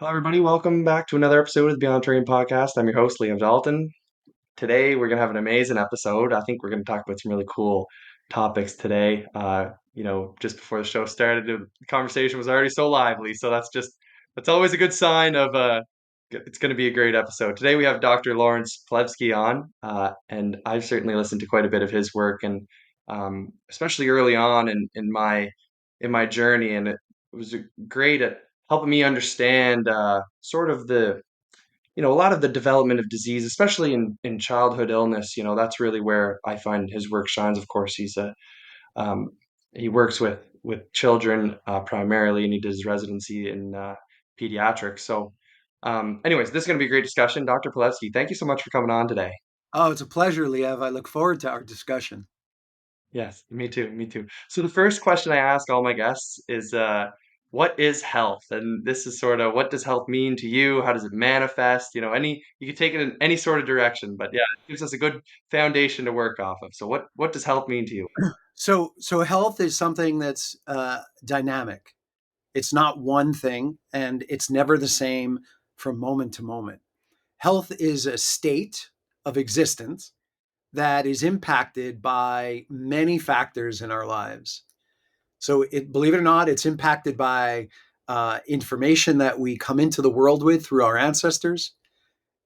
Hello, everybody. Welcome back to another episode of the Beyond Terrain podcast. I'm your host, Liam Dalton. Today, we're going to have an amazing episode. I think we're going to talk about some really cool topics today. Just before the show started, the conversation was already so lively. So that's always a good sign of it's going to be a great episode. Today, we have Dr. Lawrence Palevsky on, and I've certainly listened to quite a bit of his work, and especially early on in my journey, and it was great at helping me understand sort of a lot of the development of disease, especially in childhood illness. That's really where I find his work shines. Of course, um, he works with children primarily, and he does residency in pediatrics. So, anyways, this is going to be a great discussion. Dr. Palevsky, thank you so much for coming on today. Oh, it's a pleasure, Liev. I look forward to our discussion. Yes, me too, me too. So the first question I ask all my guests is, what is health? And this is sort of, what does health mean to you? How does it manifest? You could take it in any sort of direction, but yeah, it gives us a good foundation to work off of. So what does health mean to you? So health is something that's dynamic. It's not one thing, and it's never the same from moment to moment. Health is a state of existence that is impacted by many factors in our lives. So, believe it or not, it's impacted by information that we come into the world with through our ancestors.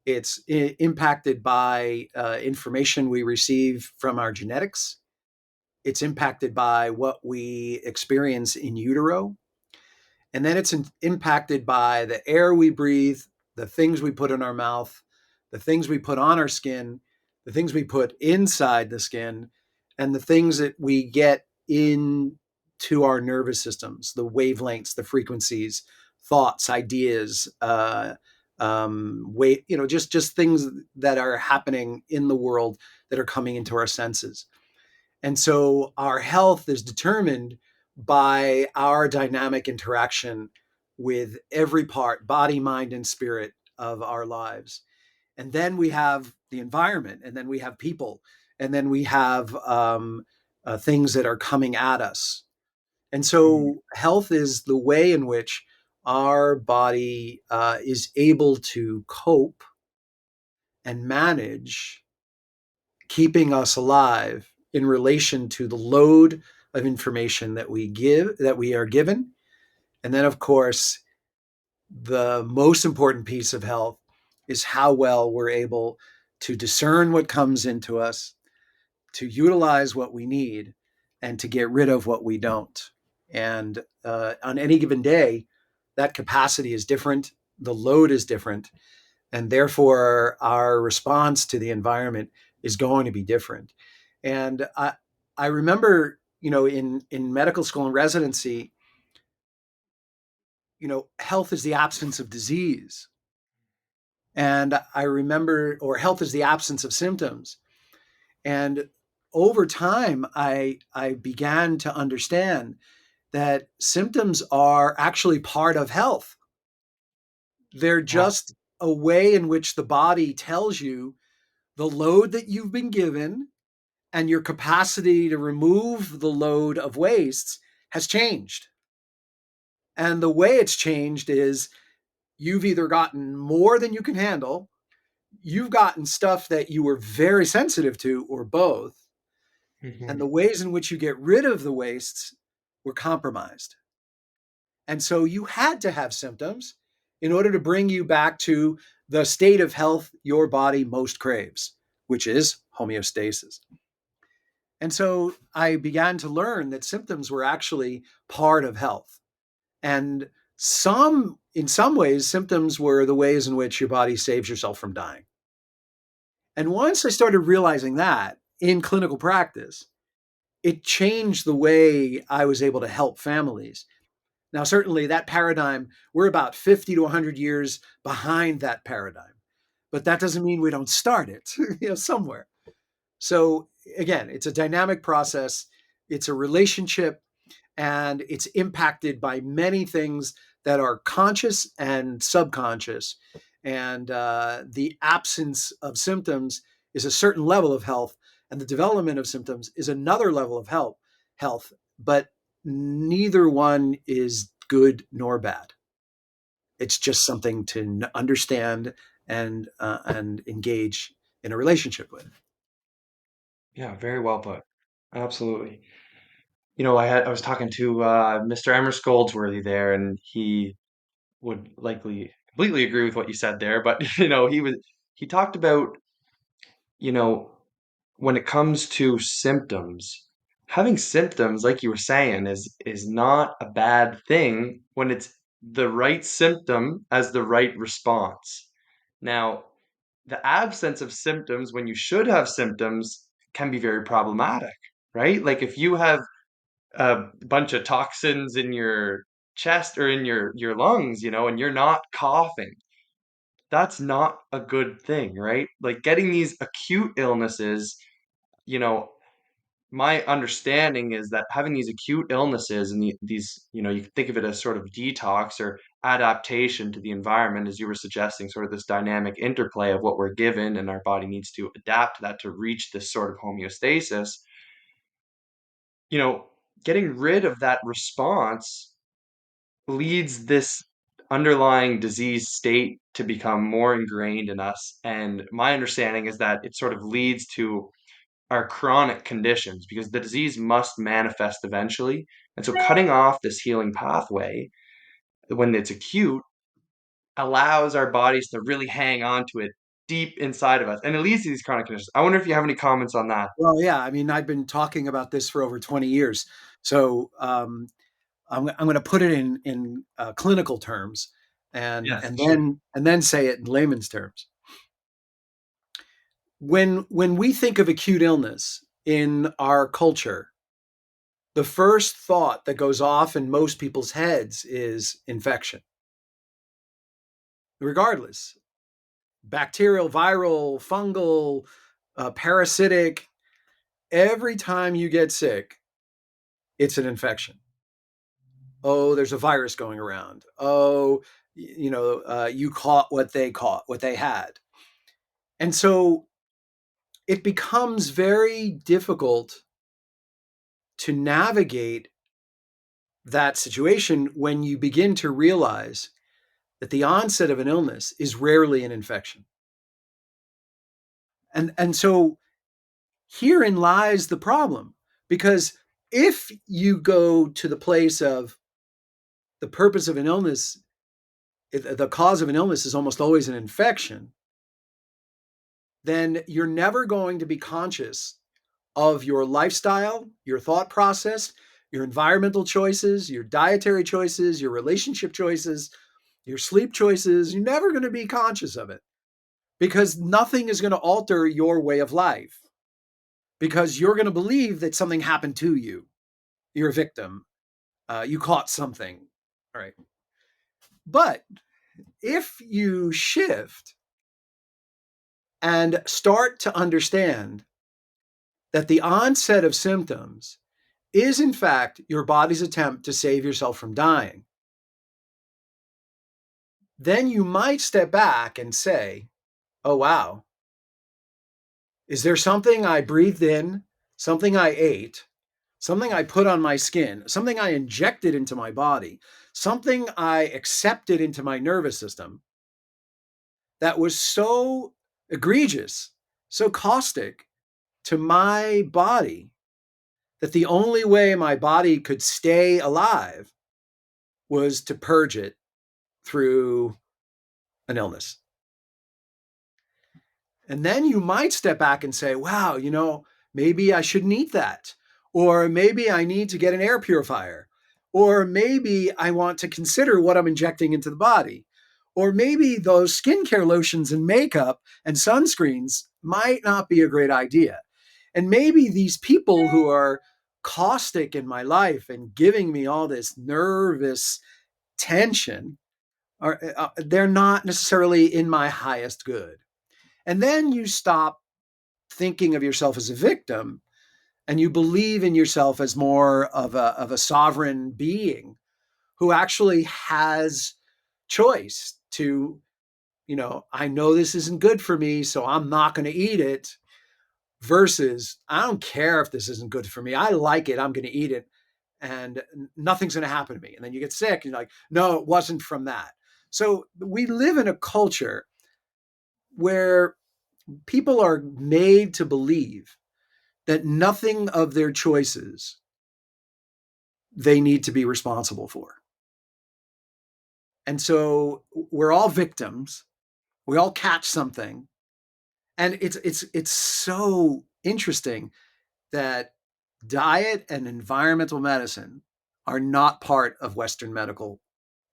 It's impacted by information we receive from our genetics. It's impacted by what we experience in utero. And then it's impacted by the air we breathe, the things we put in our mouth, the things we put on our skin, the things we put inside the skin, and the things that we get into our nervous systems, the wavelengths, the frequencies, thoughts, ideas, just things that are happening in the world that are coming into our senses. And so our health is determined by our dynamic interaction with every part, body, mind, and spirit of our lives. And then we have the environment, and then we have people, and then we have things that are coming at us. And Mhm. so health is the way in which our body is able to cope and manage keeping us alive in relation to the load of information that we are given. And then, of course, the most important piece of health is how well we're able to discern what comes into us, to utilize what we need, and to get rid of what we don't. And on any given day, that capacity is different, the load is different, and therefore our response to the environment is going to be different. And I remember, in medical school and residency, health is the absence of disease. And I remember, or health is the absence of symptoms. And over time, I began to understand that symptoms are actually part of health. They're Wow. just a way in which the body tells you the load that you've been given and your capacity to remove the load of wastes has changed. And the way it's changed is you've either gotten more than you can handle, you've gotten stuff that you were very sensitive to, or both. And Mhm. the ways in which you get rid of the wastes were compromised. And so you had to have symptoms in order to bring you back to the state of health your body most craves, which is homeostasis. And so I began to learn that symptoms were actually part of health. And in some ways, symptoms were the ways in which your body saves yourself from dying. And once I started realizing that in clinical practice, it changed the way I was able to help families. Now, certainly that paradigm, we're about 50 to 100 years behind that paradigm, but that doesn't mean we don't start it, somewhere. So again, it's a dynamic process. It's a relationship, and it's impacted by many things that are conscious and subconscious. And the absence of symptoms is a certain level of health, and the development of symptoms is another level of health. But neither one is good nor bad. It's just something to understand and engage in a relationship with. Yeah, very well put. Absolutely. I was talking to Mr. Emerson Goldsworthy there, and he would likely completely agree with what you said there. But he talked about, you know, when it comes to symptoms, having symptoms, like you were saying, is not a bad thing when it's the right symptom as the right response. Now, the absence of symptoms when you should have symptoms can be very problematic, right? Like if you have a bunch of toxins in your chest or in your lungs, and you're not coughing, that's not a good thing, right? Like getting these acute illnesses, you know, my understanding is that having these acute illnesses and these, you can think of it as sort of detox or adaptation to the environment, as you were suggesting, sort of this dynamic interplay of what we're given, and our body needs to adapt to that to reach this sort of homeostasis. You know, getting rid of that response leads this underlying disease state to become more ingrained in us. And my understanding is that it sort of leads to our chronic conditions because the disease must manifest eventually. And so cutting off this healing pathway when it's acute allows our bodies to really hang on to it deep inside of us. And it leads to these chronic conditions. I wonder if you have any comments on that. Well, yeah, I mean, I've been talking about this for over 20 years. So I'm going to put it in clinical terms, and Yes, and sure. then say it in layman's terms. When we think of acute illness in our culture, the first thought that goes off in most people's heads is infection, regardless, bacterial, viral, fungal, parasitic. Every time you get sick, it's an infection. Oh, there's a virus going around. Oh, you caught what they had. And so it becomes very difficult to navigate that situation when you begin to realize that the onset of an illness is rarely an infection. And so herein lies the problem, because if you go to the place of the purpose of an illness, the cause of an illness is almost always an infection, then you're never going to be conscious of your lifestyle, your thought process, your environmental choices, your dietary choices, your relationship choices, your sleep choices. You're never going to be conscious of it because nothing is going to alter your way of life, because you're going to believe that something happened to you. You're a victim. You caught something. All right. But if you shift and start to understand that the onset of symptoms is, in fact, your body's attempt to save yourself from dying, then you might step back and say, oh, wow, is there something I breathed in, something I ate, something I put on my skin, something I injected into my body, something I accepted into my nervous system that was so egregious, so caustic to my body that the only way my body could stay alive was to purge it through an illness? And then you might step back and say, wow, maybe I shouldn't eat that. Or maybe I need to get an air purifier. Or maybe I want to consider what I'm injecting into the body. Or maybe those skincare lotions and makeup and sunscreens might not be a great idea. And maybe these people who are caustic in my life and giving me all this nervous tension are they're not necessarily in my highest good. And then you stop thinking of yourself as a victim and you believe in yourself as more of a sovereign being who actually has choice to, I know this isn't good for me, so I'm not going to eat it, versus I don't care if this isn't good for me. I like it. I'm going to eat it and nothing's going to happen to me. And then you get sick and you're like, no, it wasn't from that. So we live in a culture where people are made to believe that nothing of their choices they need to be responsible for. And so we're all victims. We all catch something. And it's so interesting that diet and environmental medicine are not part of Western medical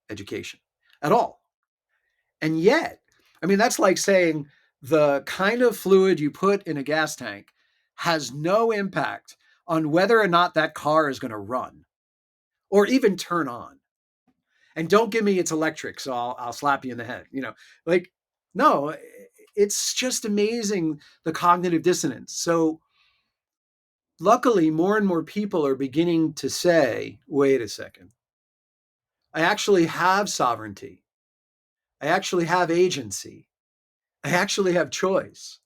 education at all. And yet, I mean, that's like saying the kind of fluid you put in a gas tank has no impact on whether or not that car is going to run or even turn on. And don't give me it's electric, so I'll slap you in the head. Like, no, it's just amazing the cognitive dissonance. So luckily, more and more people are beginning to say, wait a second, I actually have sovereignty. I actually have agency. I actually have choice.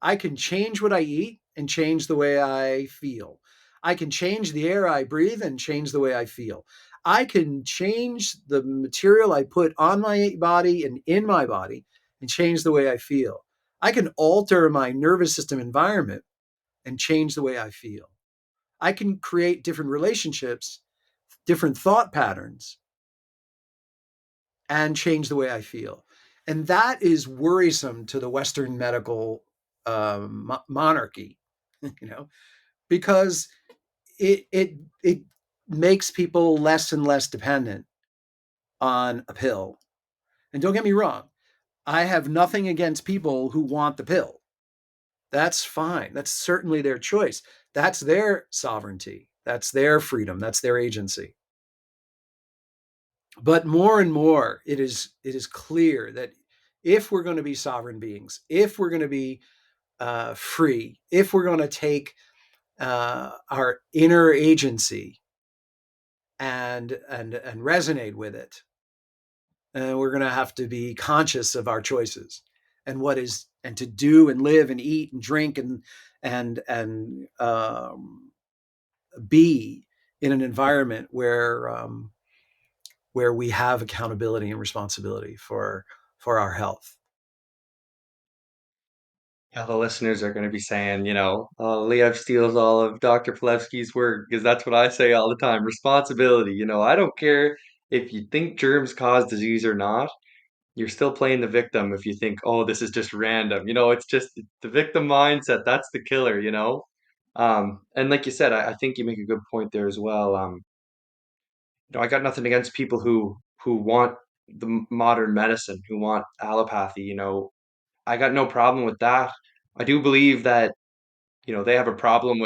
I can change what I eat and change the way I feel. I can change the air I breathe and change the way I feel. I can change the material I put on my body and in my body and change the way I feel. I can alter my nervous system environment and change the way I feel. I can create different relationships, different thought patterns, and change the way I feel. And that is worrisome to the Western medical monarchy, you know, because it makes people less and less dependent on a pill. And don't get me wrong, I have nothing against people who want the pill. That's fine. That's certainly their choice. That's their sovereignty. That's their freedom. That's their agency. But more and more, it is clear that if we're going to be sovereign beings, if we're going to be free, if we're going to take our inner agency and resonate with it, we're going to have to be conscious of our choices and what is and to do and live and eat and drink and be in an environment where we have accountability and responsibility for our health. Yeah, the listeners are going to be saying, oh, Liev steals all of Dr. Palevsky's work because that's what I say all the time. Responsibility. I don't care if you think germs cause disease or not. You're still playing the victim if you think, oh, this is just random. It's just the victim mindset. That's the killer. And like you said, I think you make a good point there as well. I got nothing against people who want the modern medicine, who want allopathy. I got no problem with that. I do believe that they have a problem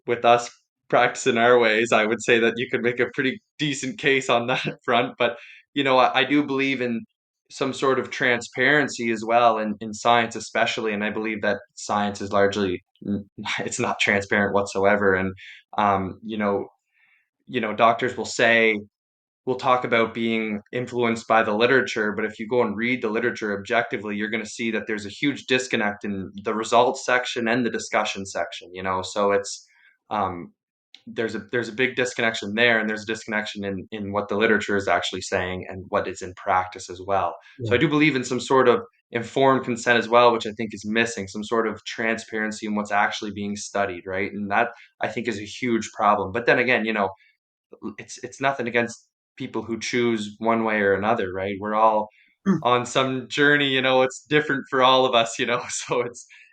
with us practicing our ways. I would say that you could make a pretty decent case on that front. But I do believe in some sort of transparency as well in science, especially. And I believe that science is largely it's not transparent whatsoever. And um, you know, doctors will talk about being influenced by the literature, but if you go and read the literature objectively, you're going to see that there's a huge disconnect in the results section and the discussion section. So it's um, there's a big disconnection there, and there's a disconnection in what the literature is actually saying and what is in practice as well. So I Yeah. do believe in some sort of informed consent as well, which I think is missing, some sort of transparency in what's actually being studied, right? And that I think is a huge problem. But then again, it's nothing against people who choose one way or another, right? We're all on some journey, it's different for all of us. So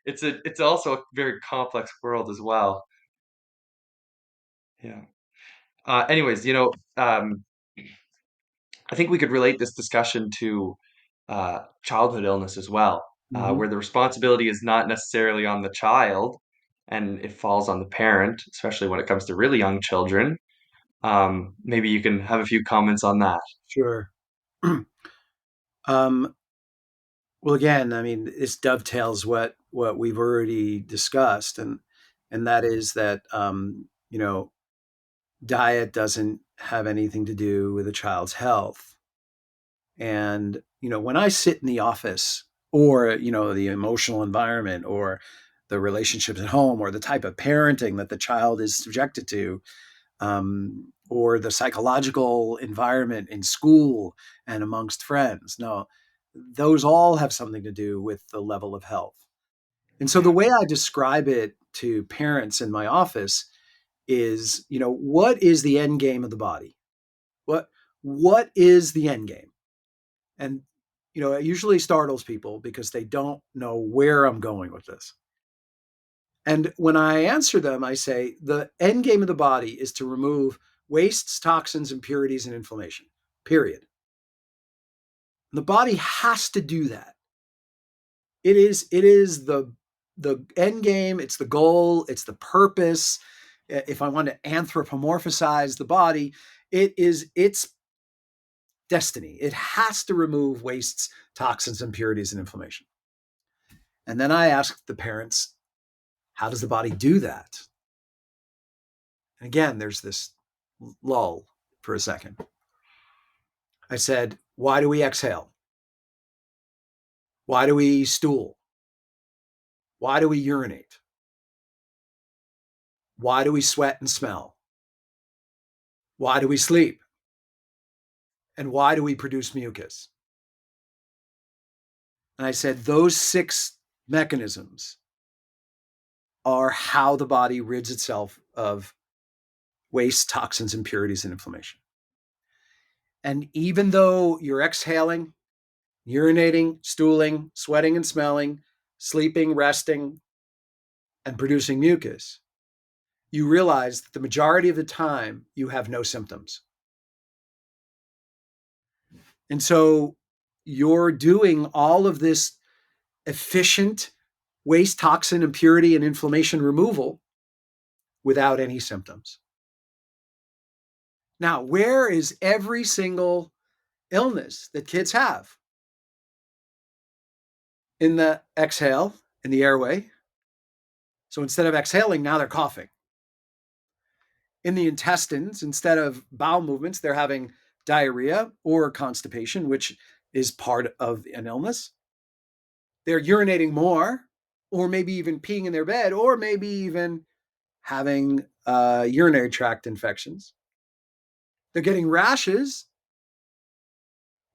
it's also a very complex world as well. Yeah. Anyways, I think we could relate this discussion to childhood illness as well, Mm-hmm. where the responsibility is not necessarily on the child and it falls on the parent, especially when it comes to really young children. Maybe you can have a few comments on that. Sure. um, well, again, I mean, this dovetails what we've already discussed, and that is that diet doesn't have anything to do with a child's health. And when I sit in the office, or the emotional environment, or the relationships at home, or the type of parenting that the child is subjected to, or the psychological environment in school and amongst friends. No, those all have something to do with the level of health. And so the Yeah. way I describe it to parents in my office is, what is the end game of the body? What what is the end game? And it usually startles people because they don't know where I'm going with this. And when I answer them, I say the end game of the body is to remove wastes, toxins, impurities, and inflammation. Period. The body has to do that. It is the end game, it's the goal, it's the purpose. If I want to anthropomorphize the body, it is its destiny. It has to remove wastes, toxins, impurities, and inflammation. And then I ask the parents, how does the body do that? And again, there's this lull for a second. I said, why do we exhale? Why do we stool? Why do we urinate? Why do we sweat and smell? Why do we sleep? And why do we produce mucus? And I said, those 6 mechanisms are how the body rids itself of waste, toxins, impurities, and inflammation. And even though you're exhaling, urinating, stooling, sweating and smelling, sleeping, resting, and producing mucus, you realize that the majority of the time you have no symptoms. And so you're doing all of this efficient waste, toxin, impurity, and inflammation removal without any symptoms. Now, where is every single illness that kids have? In the exhale, in the airway. So instead of exhaling, now they're coughing. In the intestines, instead of bowel movements, they're having diarrhea or constipation, which is part of an illness. They're urinating more, or maybe even peeing in their bed, or maybe even having urinary tract infections. They're getting rashes.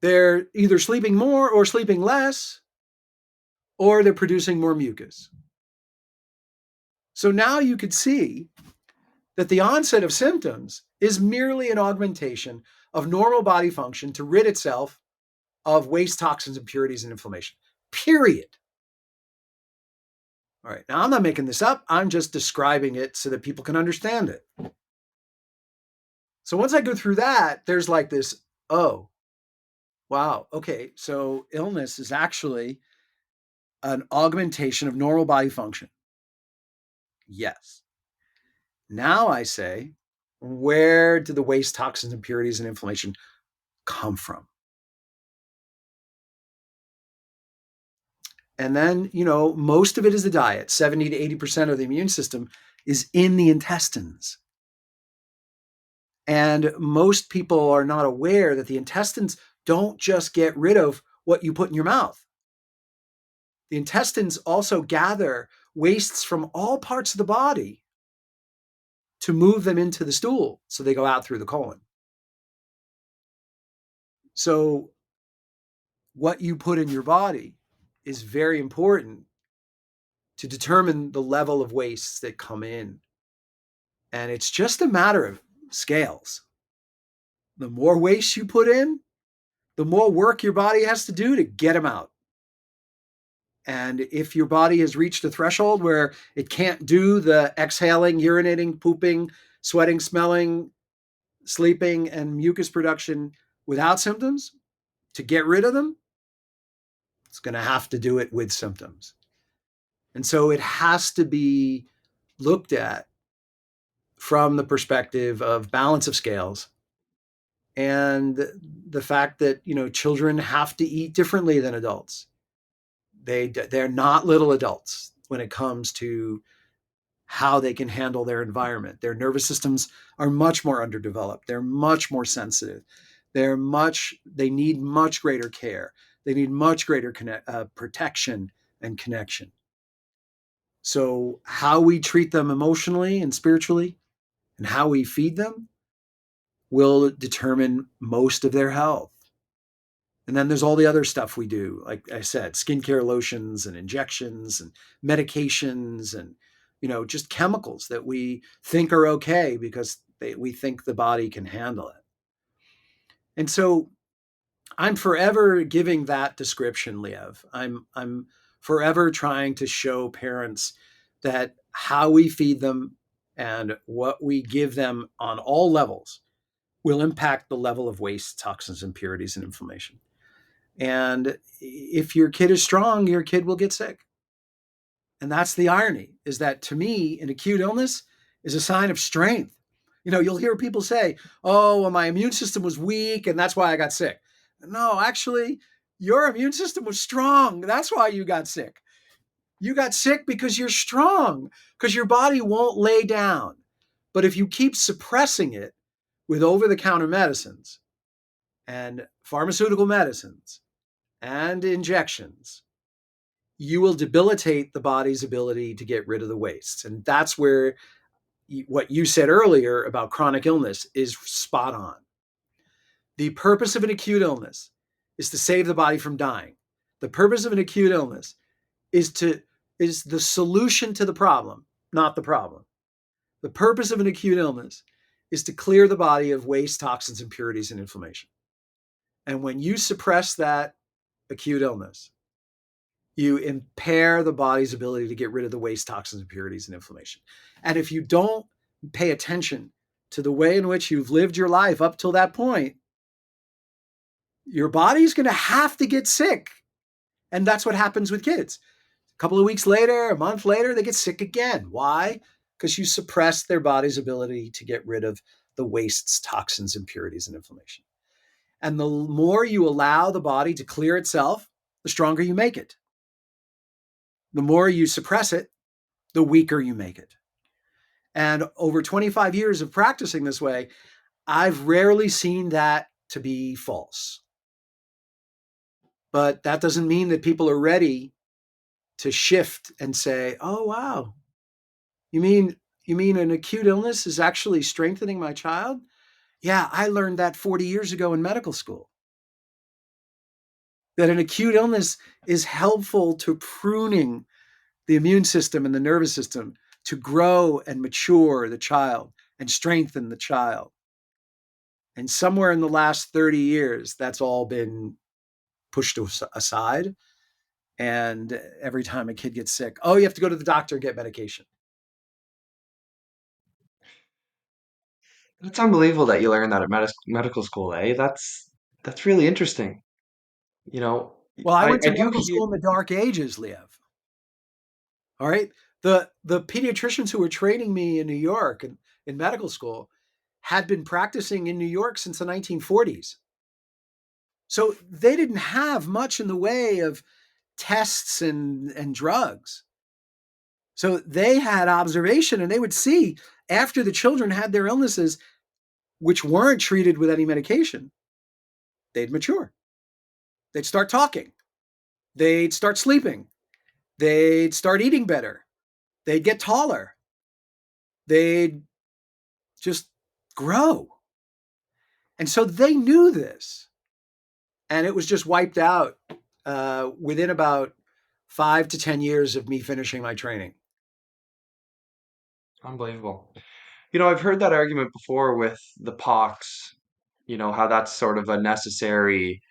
They're either sleeping more or sleeping less, or they're producing more mucus. So now you could see that the onset of symptoms is merely an augmentation of normal body function to rid itself of waste, toxins, impurities, and inflammation. Period. All right. Now, I'm not making this up. I'm just describing it so that people can understand it. So once I go through that, there's like this, oh, wow. Okay. So illness is actually an augmentation of normal body function. Yes. Now I say, where do the waste, toxins, impurities, and inflammation come from? And then, most of it is the diet. 70 to 80% of the immune system is in the intestines. And most people are not aware that the intestines don't just get rid of what you put in your mouth. The intestines also gather wastes from all parts of the body to move them into the stool so they go out through the colon. So, what you put in your body is very important to determine the level of wastes that come in. And it's just a matter of scales. The more waste you put in, the more work your body has to do to get them out. And if your body has reached a threshold where it can't do the exhaling, urinating, pooping, sweating, smelling, sleeping, and mucus production without symptoms, to get rid of them, it's going to have to do it with symptoms. And so it has to be looked at from the perspective of balance of scales and the fact that children have to eat differently than adults. They're not little adults when it comes to how they can handle their environment. Their nervous systems are much more underdeveloped. They're much more sensitive. They need much greater care. They need much greater protection and connection. So how we treat them emotionally and spiritually and how we feed them will determine most of their health. And then there's all the other stuff we do, like I said, skincare lotions and injections and medications and, just chemicals that we think are okay because we think the body can handle it. And so I'm forever giving that description, Liev. I'm forever trying to show parents that how we feed them and what we give them on all levels will impact the level of waste, toxins, impurities, and inflammation. And if your kid is strong, your kid will get sick. And that's the irony, is that to me, an acute illness is a sign of strength. You'll hear people say, oh, well, my immune system was weak and that's why I got sick. No, actually, your immune system was strong. That's why you got sick. You got sick because you're strong, because your body won't lay down. But if you keep suppressing it with over the counter medicines and pharmaceutical medicines and injections, you will debilitate the body's ability to get rid of the wastes. And that's where what you said earlier about chronic illness is spot on. The purpose of an acute illness is to save the body from dying. The purpose of an acute illness is the solution to the problem, not the problem. The purpose of an acute illness is to clear the body of waste, toxins, impurities, and inflammation. And when you suppress that acute illness, you impair the body's ability to get rid of the waste, toxins, impurities, and inflammation. And if you don't pay attention to the way in which you've lived your life up till that point, your body's going to have to get sick. And that's what happens with kids. A couple of weeks later, a month later, they get sick again. Why? Because you suppress their body's ability to get rid of the wastes, toxins, impurities, and inflammation. And the more you allow the body to clear itself, the stronger you make it. The more you suppress it, the weaker you make it. And over 25 years of practicing this way, I've rarely seen that to be false. But that doesn't mean that people are ready to shift and say, "Oh, wow. You mean an acute illness is actually strengthening my child?" Yeah, I learned that 40 years ago in medical school. That an acute illness is helpful to pruning the immune system and the nervous system to grow and mature the child and strengthen the child. And somewhere in the last 30 years, that's all been pushed aside. And every time a kid gets sick, oh, you have to go to the doctor and get medication. It's unbelievable that you learned that at medical school, eh? That's really interesting. You know, Well, I went I to do medical hear. school in the dark ages, Liev. All right. The pediatricians who were training me in New York and in medical school had been practicing in New York since the 1940s. So they didn't have much in the way of tests and drugs. So they had observation and they would see after the children had their illnesses, which weren't treated with any medication, they'd mature. They'd start talking. They'd start sleeping. They'd start eating better. They'd get taller. They'd just grow. And so they knew this. And it was just wiped out within about 5 to 10 years of me finishing my training. Unbelievable. I've heard that argument before with the pox, how that's sort of a necessary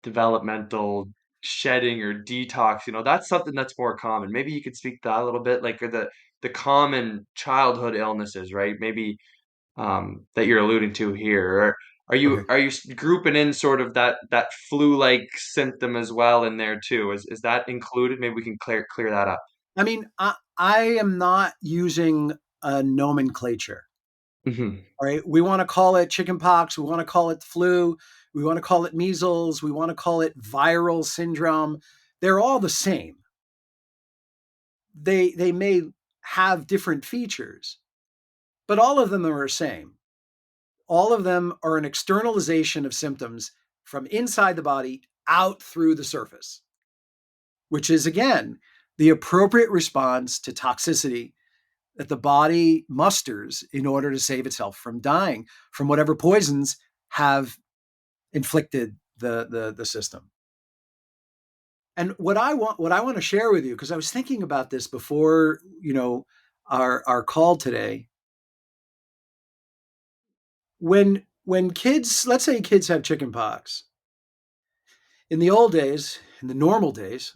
developmental shedding or detox. That's something that's more common. Maybe you could speak to that a little bit, like or the common childhood illnesses, right? Maybe that you're alluding to here. Or are you Okay. are you grouping in sort of that flu-like symptom as well in there too? Is that included? Maybe we can clear that up. I mean, I am not using a nomenclature. Hmm. All right. We want to call it chickenpox. We want to call it flu. We want to call it measles. We want to call it viral syndrome. They're all the same. They may have different features, but all of them are the same. All of them are an externalization of symptoms from inside the body out through the surface, which is again the appropriate response to toxicity that the body musters in order to save itself from dying from whatever poisons have inflicted the system. And what I want to share with you, because I was thinking about this before, our call today. When kids, let's say kids have chicken pox, in the old days, in the normal days,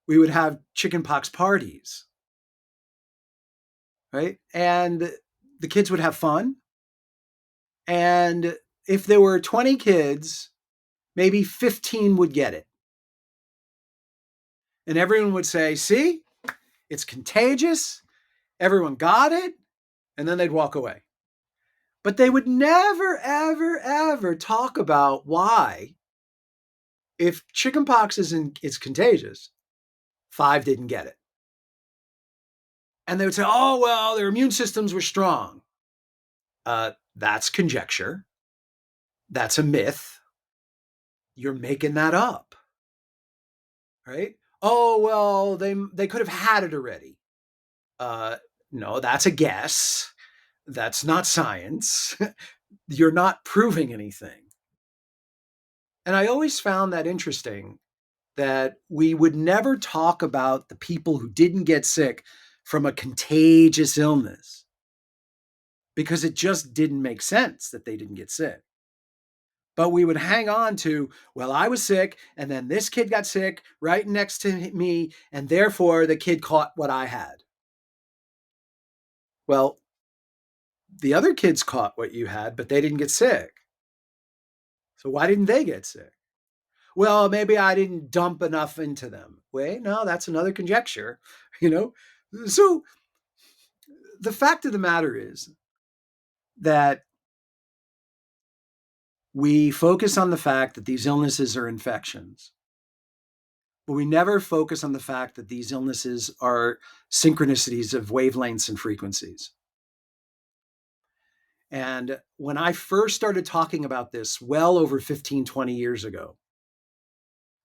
we would have chicken pox parties, right? And the kids would have fun. And if there were 20 kids, maybe 15 would get it. And everyone would say, see, it's contagious. Everyone got it. And then they'd walk away. But they would never, ever, ever talk about why, if chickenpox is contagious, 5 didn't get it. And they would say, oh, well, their immune systems were strong. That's conjecture. That's a myth. You're making that up, right? Oh, well, they could have had it already. No, that's a guess. That's not science. You're not proving anything. And I always found that interesting, that we would never talk about the people who didn't get sick from a contagious illness, because it just didn't make sense that they didn't get sick. But we would hang on to, well, I was sick, and then this kid got sick right next to me, and therefore the kid caught what I had. Well, the other kids caught what you had, but they didn't get sick. So why didn't they get sick? Well, maybe I didn't dump enough into them. Wait, no, that's another conjecture, you know? So the fact of the matter is that we focus on the fact that these illnesses are infections, but we never focus on the fact that these illnesses are synchronicities of wavelengths and frequencies. And when I first started talking about this well over 15, 20 years ago,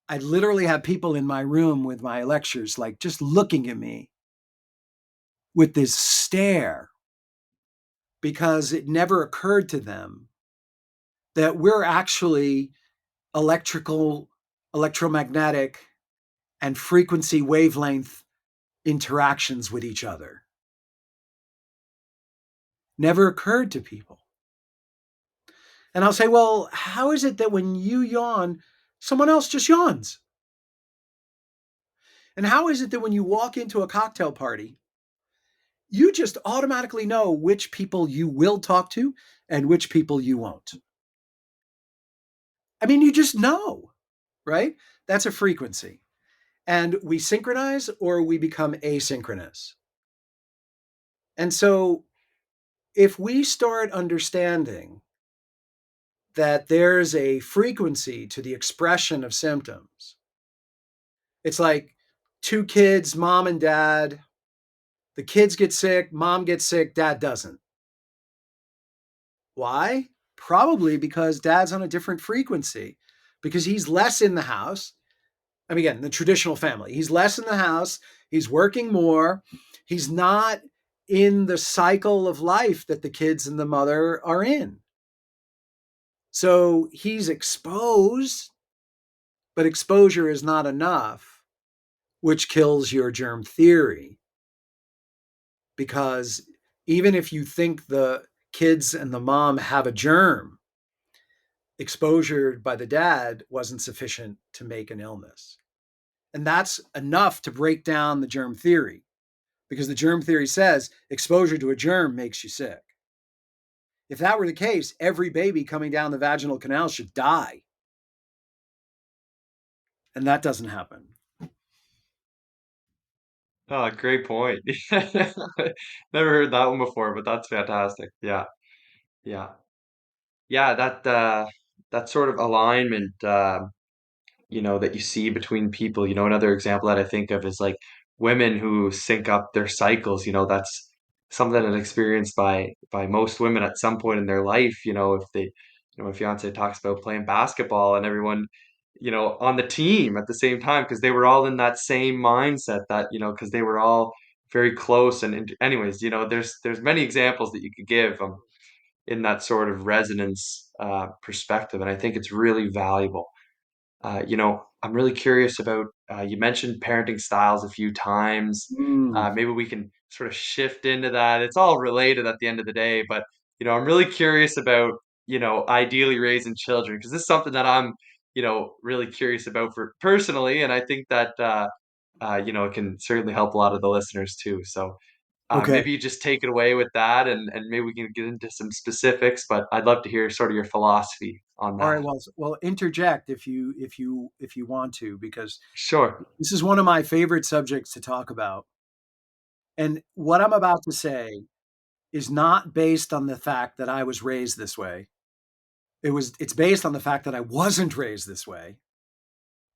I literally had people in my room with my lectures, like just looking at me with this stare, because it never occurred to them that we're actually electrical, electromagnetic, and frequency wavelength interactions with each other. Never occurred to people. And I'll say, well, how is it that when you yawn, someone else just yawns? And how is it that when you walk into a cocktail party, you just automatically know which people you will talk to and which people you won't? I mean, you just know, right? That's a frequency. And we synchronize or we become asynchronous. And so if we start understanding that there's a frequency to the expression of symptoms, it's like two kids, mom and dad. The kids get sick, mom gets sick, dad doesn't. Why? Probably because dad's on a different frequency, because he's less in the house. I mean, again, the traditional family, he's less in the house, he's working more, he's not in the cycle of life that the kids and the mother are in. So he's exposed, but exposure is not enough, which kills your germ theory. Because even if you think the kids and the mom have a germ, exposure by the dad wasn't sufficient to make an illness. And that's enough to break down the germ theory, because the germ theory says exposure to a germ makes you sick. If that were the case, every baby coming down the vaginal canal should die. And that doesn't happen. Oh, great point. Never heard that one before, but that's fantastic. Yeah, yeah, yeah. That sort of alignment, that you see between people. Another example that I think of is like women who sync up their cycles. That's something that's experienced by most women at some point in their life. If my fiance talks about playing basketball and everyone, on the team at the same time, because they were all in that same mindset, that, because they were all very close. And anyways, there's many examples that you could give in that sort of resonance perspective, and I think it's really valuable. I'm really curious about, you mentioned parenting styles a few times. Mm. Maybe we can sort of shift into that. It's all related at the end of the day, but, I'm really curious about, ideally raising children, because this is something that I'm, really curious about for personally. And I think that, it can certainly help a lot of the listeners too. So Okay. maybe you just take it away with that, and maybe we can get into some specifics, but I'd love to hear sort of your philosophy on All right. that. Well, interject if you want to, because Sure. this is one of my favorite subjects to talk about. And what I'm about to say is not based on the fact that I was raised this way. It's based on the fact that I wasn't raised this way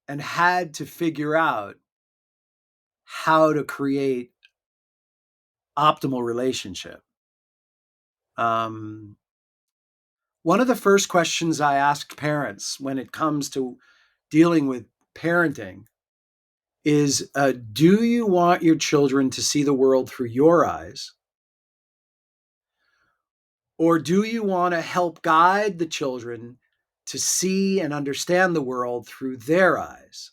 and had to figure out how to create optimal relationship. Um, One of the first questions I ask parents when it comes to dealing with parenting is, do you want your children to see the world through your eyes? Or do you want to help guide the children to see and understand the world through their eyes?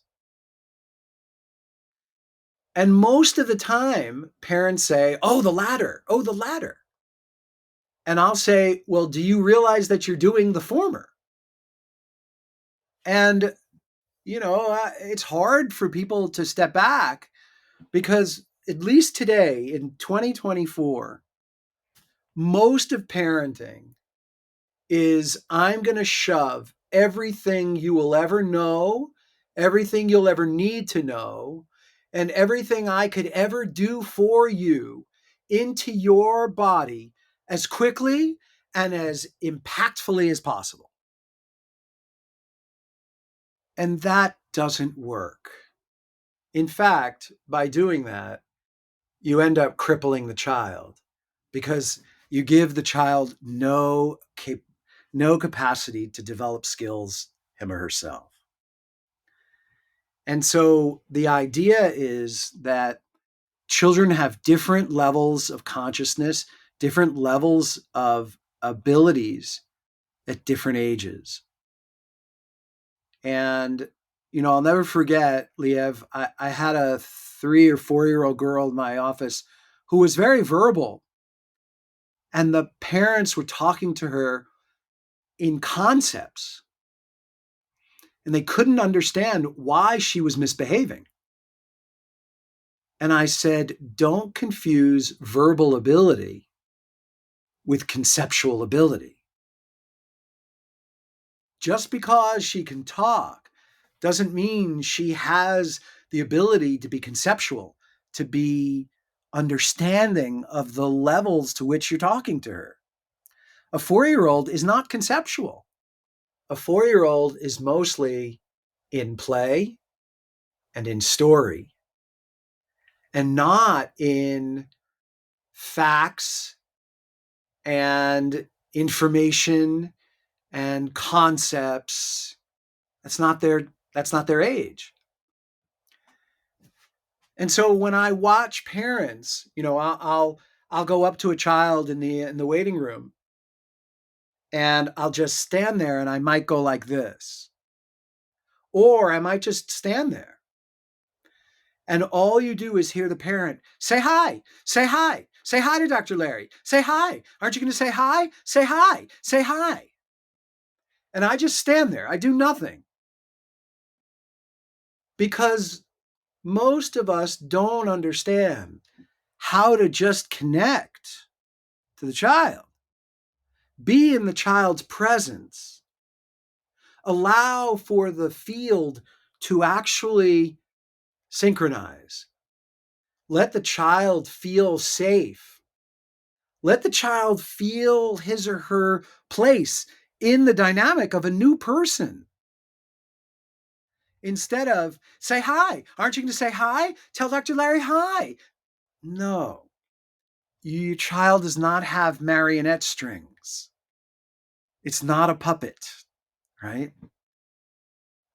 And most of the time, parents say, oh, the latter. Oh, the latter. And I'll say, well, do you realize that you're doing the former? And, it's hard for people to step back because, at least today in 2024, most of parenting is, I'm going to shove everything you will ever know, everything you'll ever need to know, and everything I could ever do for you into your body as quickly and as impactfully as possible. And that doesn't work. In fact, by doing that, you end up crippling the child because you give the child no capacity to develop skills, him or herself. And so the idea is that children have different levels of consciousness, different levels of abilities at different ages. And, I'll never forget, Liev, I had a 3 or 4 year old girl in my office who was very verbal, and the parents were talking to her in concepts, and they couldn't understand why she was misbehaving. And I said, don't confuse verbal ability with conceptual ability. Just because she can talk doesn't mean she has the ability to be conceptual, to be understanding of the levels to which you're talking to her. A 4 year old is not conceptual. A 4 year old is mostly in play and in story, and not in facts and information and concepts. That's not their age. And so when I watch parents, I'll go up to a child in the waiting room, and I'll just stand there, and I might go like this, or I might just stand there, and all you do is hear the parent say hi, say hi, say hi to Dr. Larry, say hi. Aren't you going to say hi? Say hi, say hi. And I just stand there. I do nothing because most of us don't understand how to just connect to the child, be in the child's presence, allow for the field to actually synchronize, let the child feel safe, let the child feel his or her place in the dynamic of a new person. Instead of, say hi. Aren't you going to say hi? Tell Dr. Larry hi. No, your child does not have marionette strings. It's not a puppet, right?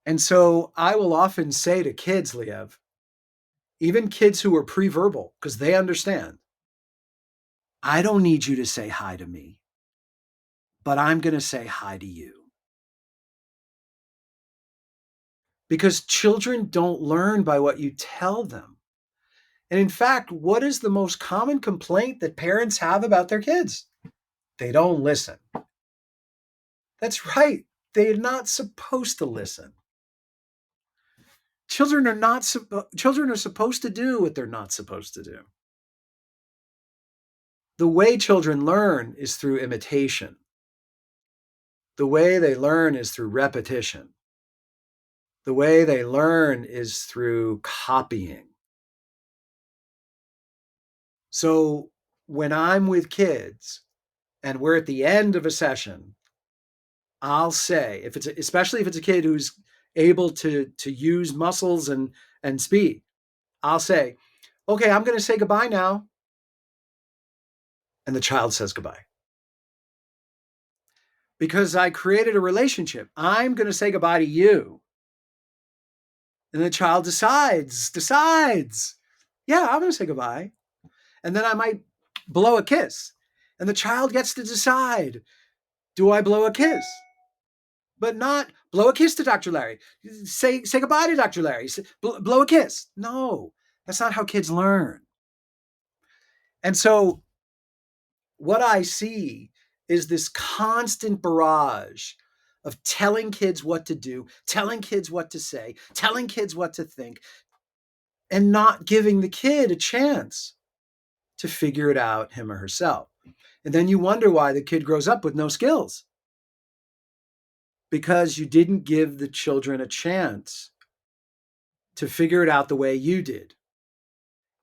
And so I will often say to kids, Liev, even kids who are pre-verbal, because they understand, I don't need you to say hi to me, but I'm going to say hi to you. Because children don't learn by what you tell them. And in fact, what is the most common complaint that parents have about their kids? They don't listen. That's right. They're not supposed to listen. Children are supposed to do what they're not supposed to do. The way children learn is through imitation. The way they learn is through repetition. The way they learn is through copying. So when I'm with kids and we're at the end of a session, I'll say, especially if it's a kid who's able to use muscles and speed, I'll say, okay, I'm going to say goodbye now. And the child says goodbye. Because I created a relationship. I'm going to say goodbye to you. And the child decides, yeah, I'm going to say goodbye. And then I might blow a kiss. And the child gets to decide, do I blow a kiss? But not blow a kiss to Dr. Larry. Say goodbye to Dr. Larry. Blow a kiss. No, that's not how kids learn. And so what I see is this constant barrage of telling kids what to do, telling kids what to say, telling kids what to think, and not giving the kid a chance to figure it out him or herself. And then you wonder why the kid grows up with no skills. Because you didn't give the children a chance to figure it out the way you did.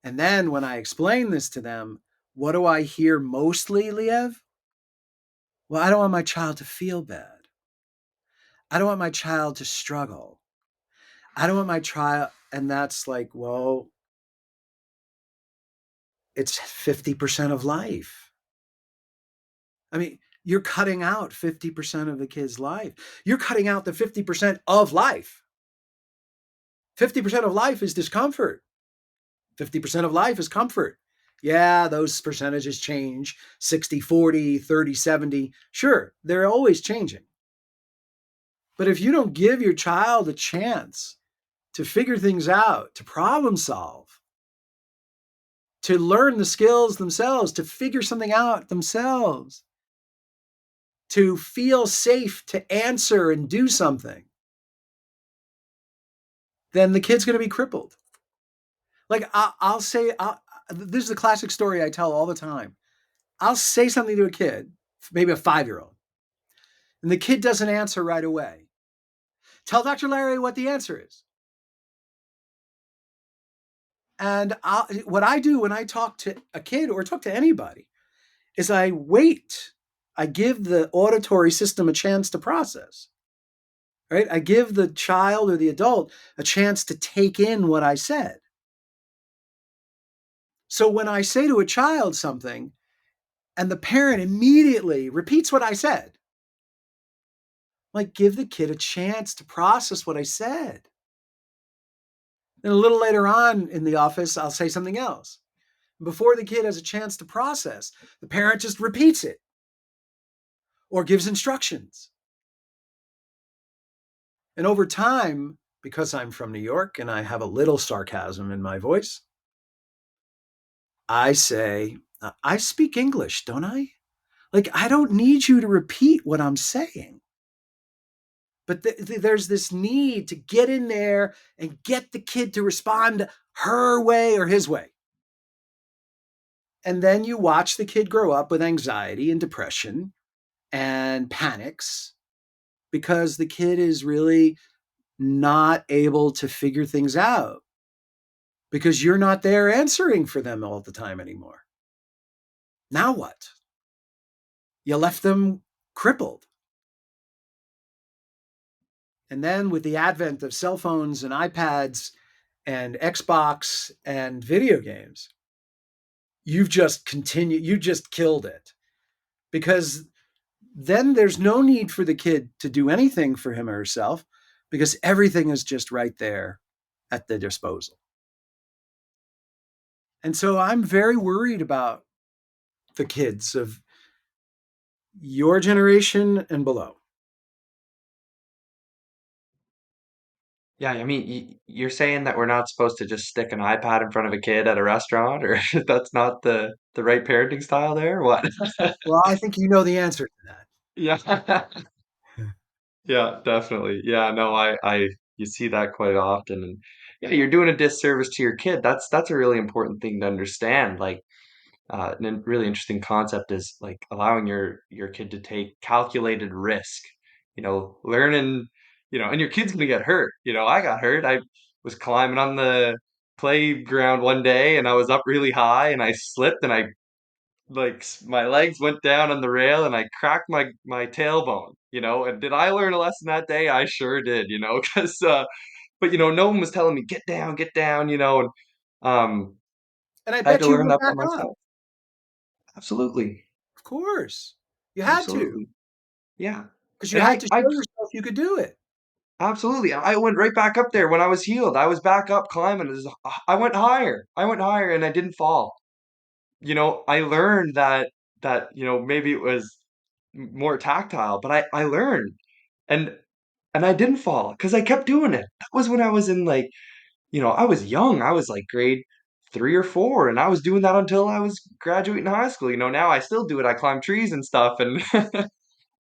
And then when I explain this to them, what do I hear mostly, Liev? Well, I don't want my child to feel bad. I don't want my child to struggle. I don't want my child. And that's like, well, it's 50% of life. I mean, you're cutting out 50% of the kid's life. You're cutting out the 50% of life. 50% of life is discomfort. 50% of life is comfort. Yeah, those percentages change 60-40, 30-70. Sure, they're always changing. But if you don't give your child a chance to figure things out, to problem solve, to learn the skills themselves, to figure something out themselves, to feel safe to answer and do something, then the kid's going to be crippled. Like I'll say, this is a classic story I tell all the time. I'll say something to a kid, maybe a 5-year-old, and the kid doesn't answer right away. Tell Dr. Larry what the answer is. And what I do when I talk to a kid or talk to anybody is I wait. I give the auditory system a chance to process. Right? I give the child or the adult a chance to take in what I said. So when I say to a child something and the parent immediately repeats what I said, like give the kid a chance to process what I said. Then a little later on in the office, I'll say something else. Before the kid has a chance to process, the parent just repeats it or gives instructions. And over time, because I'm from New York and I have a little sarcasm in my voice, I say, I speak English, don't I? Like, I don't need you to repeat what I'm saying. But there's this need to get in there and get the kid to respond her way or his way. And then you watch the kid grow up with anxiety and depression and panics because the kid is really not able to figure things out because you're not there answering for them all the time anymore. Now what? You left them crippled. And then with the advent of cell phones and iPads and Xbox and video games, you just killed it. Because then there's no need for the kid to do anything for him or herself because everything is just right there at their disposal. And so I'm very worried about the kids of your generation and below. Yeah, I mean, you're saying that we're not supposed to just stick an iPad in front of a kid at a restaurant, or that's not the right parenting style there? What? Well, I think you know the answer to that. Yeah. Yeah, definitely. Yeah, no, I you see that quite often, and yeah, you're doing a disservice to your kid. That's a really important thing to understand. Like, and a really interesting concept is like allowing your kid to take calculated risk. Learning, and your kid's gonna get hurt. I got hurt. I was climbing on the playground one day, and I was up really high, and I slipped, and I my legs went down on the rail and I cracked my tailbone, and did I learn a lesson that day? I sure did, because but no one was telling me get down, and um And I I had to bet you learn went that by back up. myself. Absolutely. Of course. You had to, Absolutely. Yeah. because you And had I to I show yourself you could do it. absolutely I went right back up there when I was healed. I was back up climbing. I went higher. I went higher and I didn't fall. I learned that maybe it was more tactile, but I learned. And and I didn't fall because I kept doing it. That was when I was in I was young. I was like grade 3 or 4, and I was doing that until I was graduating high school. Now I still do it. I climb trees and stuff, and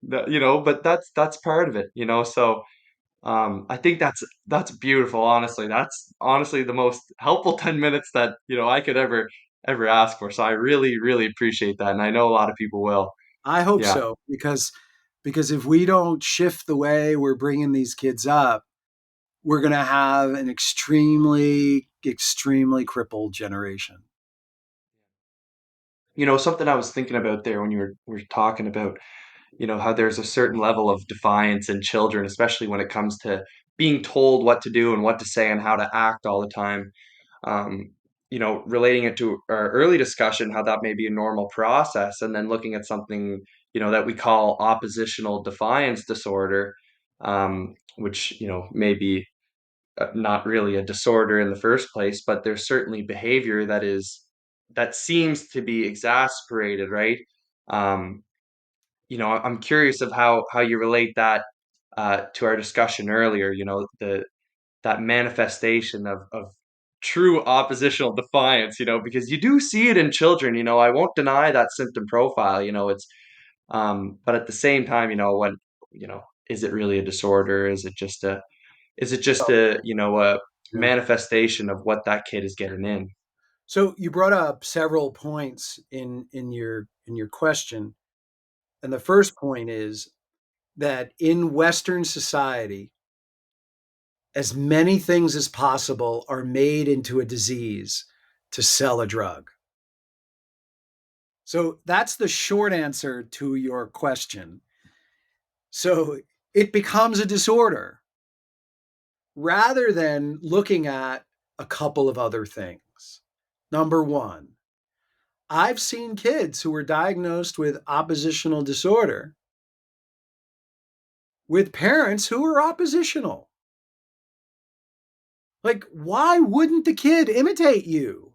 but that's part of it. So I think that's beautiful. Honestly, that's honestly the most helpful 10 minutes that I could ever ask for. So I really really appreciate that, and I know a lot of people will. I hope Yeah. so, because if we don't shift the way we're bringing these kids up, we're going to have an extremely crippled generation. Something I was thinking about there when were talking about how there's a certain level of defiance in children, especially when it comes to being told what to do and what to say and how to act all the time. Um, relating it to our early discussion, how that may be a normal process, and then looking at something, that we call oppositional defiance disorder, which, may be not really a disorder in the first place, but there's certainly behavior that seems to be exasperated, right? Um, I'm curious of how you relate that to our discussion earlier. The that manifestation of true oppositional defiance. Because you do see it in children. I won't deny that symptom profile. It's but at the same time, when is it really a disorder? Is it just a a Yeah. manifestation of what that kid is getting in? So you brought up several points in your question, and the first point is that in Western society, as many things as possible are made into a disease to sell a drug. So that's the short answer to your question. So it becomes a disorder rather than looking at a couple of other things. Number one, I've seen kids who were diagnosed with oppositional disorder with parents who were oppositional. Like, why wouldn't the kid imitate you?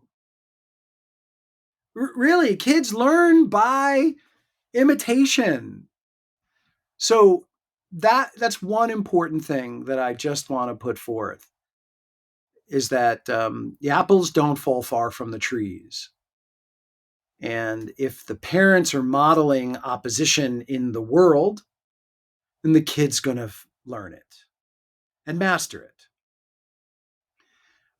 Really, kids learn by imitation. So that's one important thing that I just want to put forth is that the apples don't fall far from the trees. And if the parents are modeling opposition in the world, then the kid's going to learn it and master it.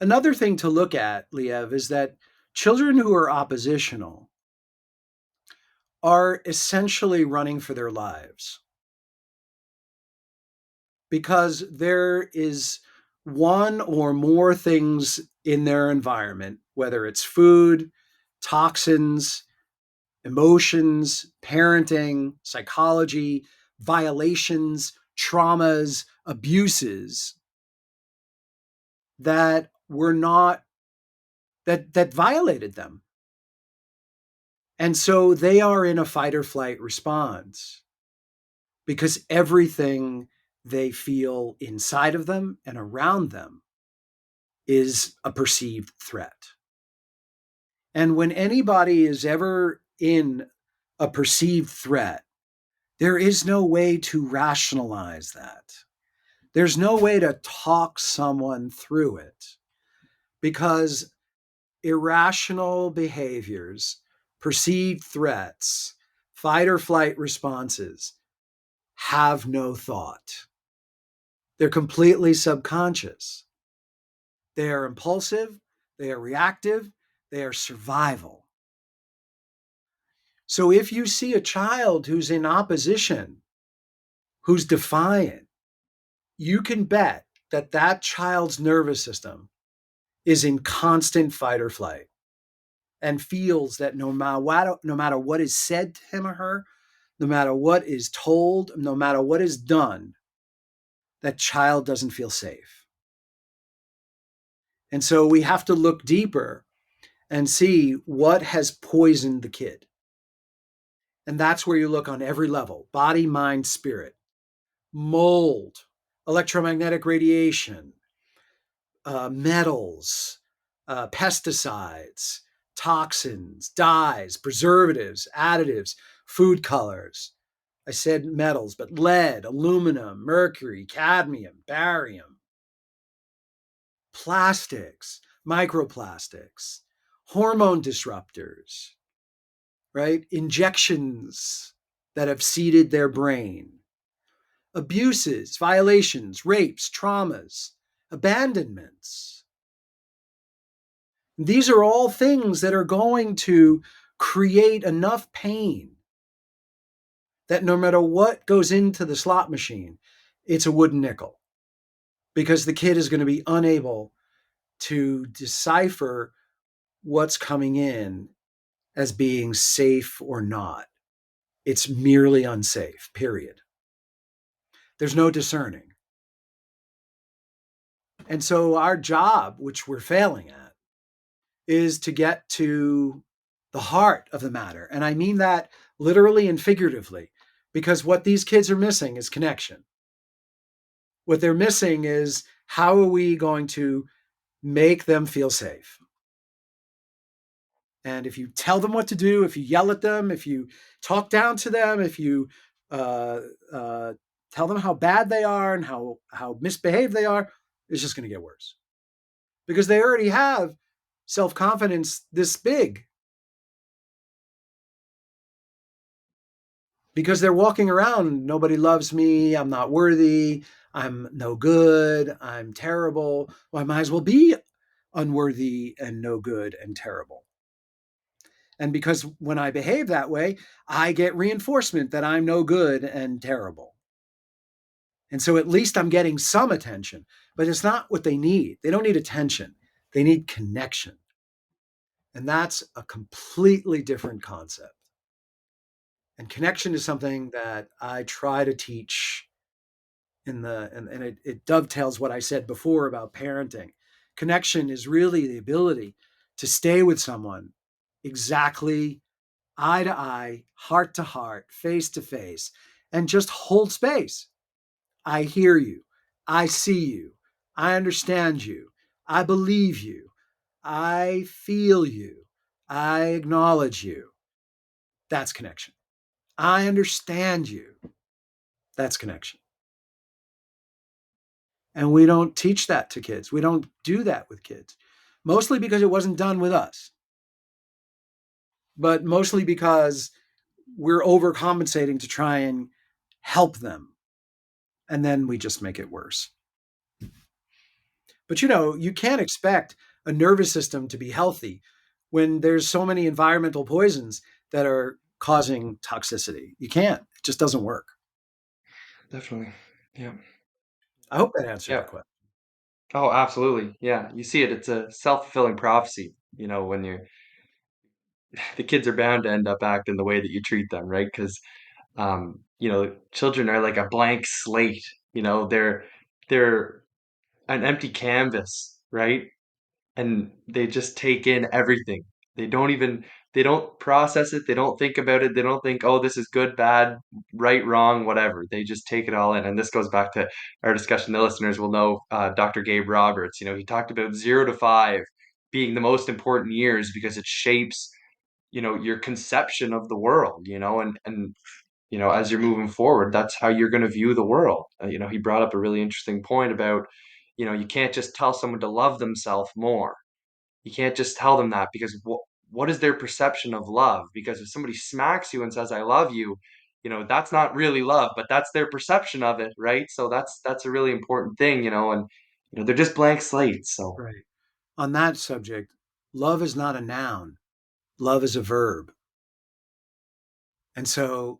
Another thing to look at, Liev, is that children who are oppositional are essentially running for their lives because there is one or more things in their environment, whether it's food, toxins, emotions, parenting, psychology, violations, traumas, abuses that were not that violated them. And so they are in a fight or flight response because everything they feel inside of them and around them is a perceived threat. And when anybody is ever in a perceived threat, there is no way to rationalize that. There's no way to talk someone through it because irrational behaviors, perceived threats, fight or flight responses have no thought. They're completely subconscious. They are impulsive, they are reactive, they are survival. So if you see a child who's in opposition, who's defiant, you can bet that that child's nervous system is in constant fight or flight and feels that no matter what is said to him or her, no matter what is told, no matter what is done, that child doesn't feel safe. And so we have to look deeper and see what has poisoned the kid. And that's where you look on every level: body, mind, spirit, mold, electromagnetic radiation, metals, pesticides, toxins, dyes, preservatives, additives, food colors. I said metals, but lead, aluminum, mercury, cadmium, barium, plastics, microplastics, hormone disruptors, right? Injections that have seeded their brain, abuses, violations, rapes, traumas, abandonments. These are all things that are going to create enough pain that no matter what goes into the slot machine, it's a wooden nickel because the kid is going to be unable to decipher what's coming in as being safe or not. It's merely unsafe, period. There's no discerning. And so our job, which we're failing at, is to get to the heart of the matter. And I mean that literally and figuratively, because what these kids are missing is connection. What they're missing is, how are we going to make them feel safe? And if you tell them what to do, if you yell at them, if you talk down to them, if you uh, uh, tell them how bad they are and how misbehaved they are, it's just going to get worse because they already have self confidence this big, because they're walking around, nobody loves me, I'm not worthy, I'm no good, I'm terrible. Well, I might as well be unworthy and no good and terrible. And because when I behave that way, I get reinforcement that I'm no good and terrible. And so at least I'm getting some attention, but it's not what they need. They don't need attention, they need connection. And that's a completely different concept. And connection is something that I try to teach and it dovetails what I said before about parenting. Connection is really the ability to stay with someone exactly eye to eye, heart to heart, face to face, and just hold space. I hear you. I see you. I understand you. I believe you. I feel you. I acknowledge you. That's connection. I understand you. That's connection. And we don't teach that to kids. We don't do that with kids, mostly because it wasn't done with us, but mostly because we're overcompensating to try and help them. And then we just make it worse. But you can't expect a nervous system to be healthy when there's so many environmental poisons that are causing toxicity. You can't. It just doesn't work. Definitely. Yeah. I hope that answered Yeah. your question. Oh, absolutely. Yeah. You see it. It's a self-fulfilling prophecy, when the kids are bound to end up acting the way that you treat them, right? Because children are like a blank slate. They're an empty canvas, right? And they just take in everything. They don't even they don't process it, they don't think about it, they don't think, oh, this is good, bad, right, wrong, whatever. They just take it all in. And this goes back to our discussion. The listeners will know Dr. Gabe Roberts. He talked about 0 to 5 being the most important years because it shapes, your conception of the world, and as you're moving forward, that's how you're going to view the world. He brought up a really interesting point about, you can't just tell someone to love themselves more. You can't just tell them that because what is their perception of love? Because if somebody smacks you and says, I love you, that's not really love, but that's their perception of it, right? So that's a really important thing, and they're just blank slates. So Right. On that subject, love is not a noun, love is a verb. And so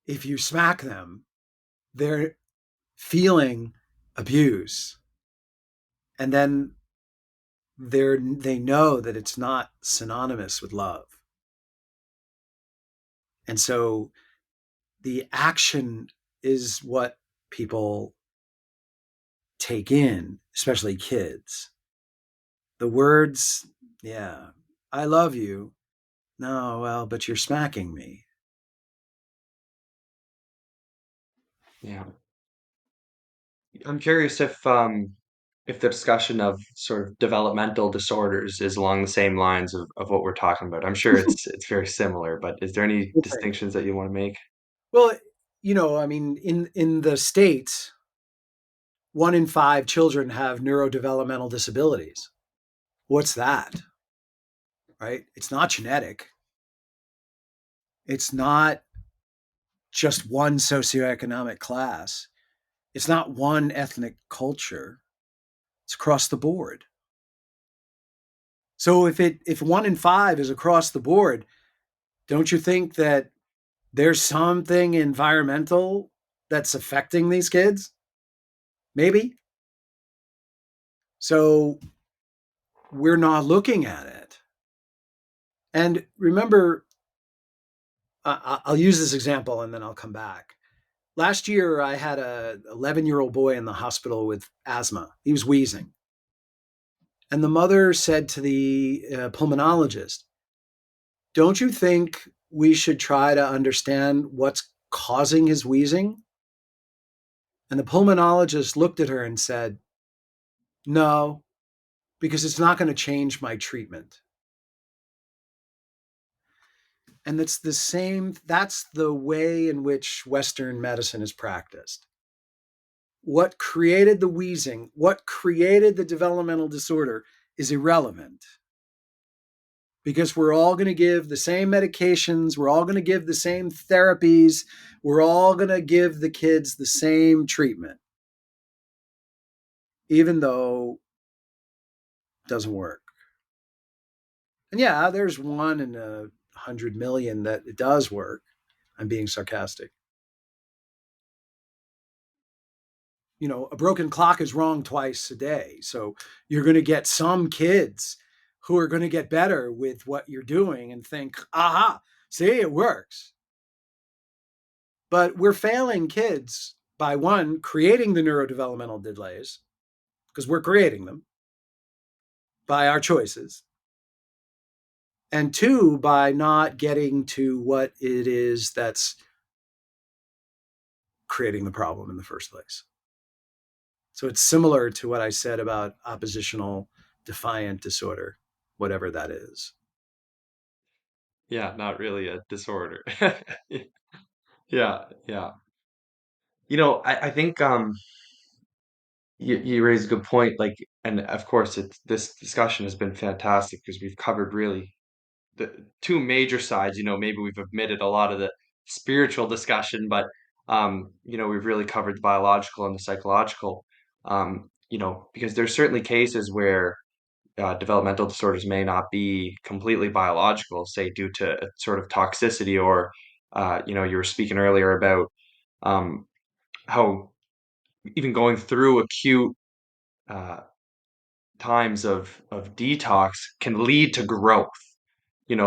if you smack them, they're feeling abuse. And then they know that it's not synonymous with love. And so the action is what people take in, especially kids. The words, yeah, I love you. No, well, but you're smacking me. yeah, I'm curious if the discussion of sort of developmental disorders is along the same lines of what we're talking about. I'm sure it's very similar, but is there any Okay. distinctions that you want to make? Well, I mean, in the States, 1 in 5 children have neurodevelopmental disabilities. What's that? Right? It's not genetic. It's not just one socioeconomic class. It's not one ethnic culture. It's across the board. So if 1 in 5 is across the board, don't you think that there's something environmental that's affecting these kids? Maybe. So we're not looking at it. And remember, I'll use this example and then I'll come back. Last year, I had a 11-year-old boy in the hospital with asthma. He was wheezing. And the mother said to the pulmonologist, don't you think we should try to understand what's causing his wheezing? And the pulmonologist looked at her and said, no, because it's not going to change my treatment. And that's the way in which Western medicine is practiced. What created the wheezing, what created the developmental disorder is irrelevant because we're all going to give the same medications, we're all going to give the same therapies, we're all going to give the kids the same treatment, even though it doesn't work. And yeah, there's 1 in 100 million that it does work. I'm being sarcastic. A broken clock is wrong twice a day. So you're going to get some kids who are going to get better with what you're doing and think, aha, see, it works. But we're failing kids by one, creating the neurodevelopmental delays, because we're creating them by our choices. And two, by not getting to what it is that's creating the problem in the first place. So it's similar to what I said about oppositional defiant disorder, whatever that is. Yeah, not really a disorder. Yeah, yeah. I think you raise a good point. Like, and of course, this discussion has been fantastic because we've covered really the two major sides. Maybe we've omitted a lot of the spiritual discussion, but we've really covered the biological and the psychological. Because there's certainly cases where developmental disorders may not be completely biological, say due to a sort of toxicity, or you were speaking earlier about um, how even going through acute uh, times of detox can lead to growth.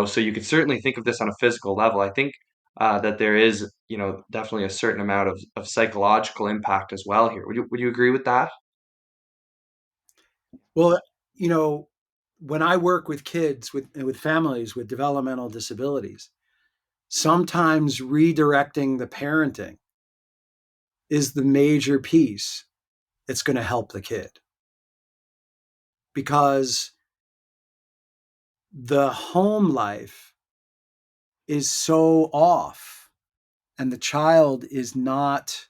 So you could certainly think of this on a physical level. I think that there is, definitely a certain amount of psychological impact as well here. Would you agree with that? Well, you know, when I work with kids, with families with developmental disabilities, sometimes redirecting the parenting is the major piece that's going to help the kid. Because the home life is so off and the child is not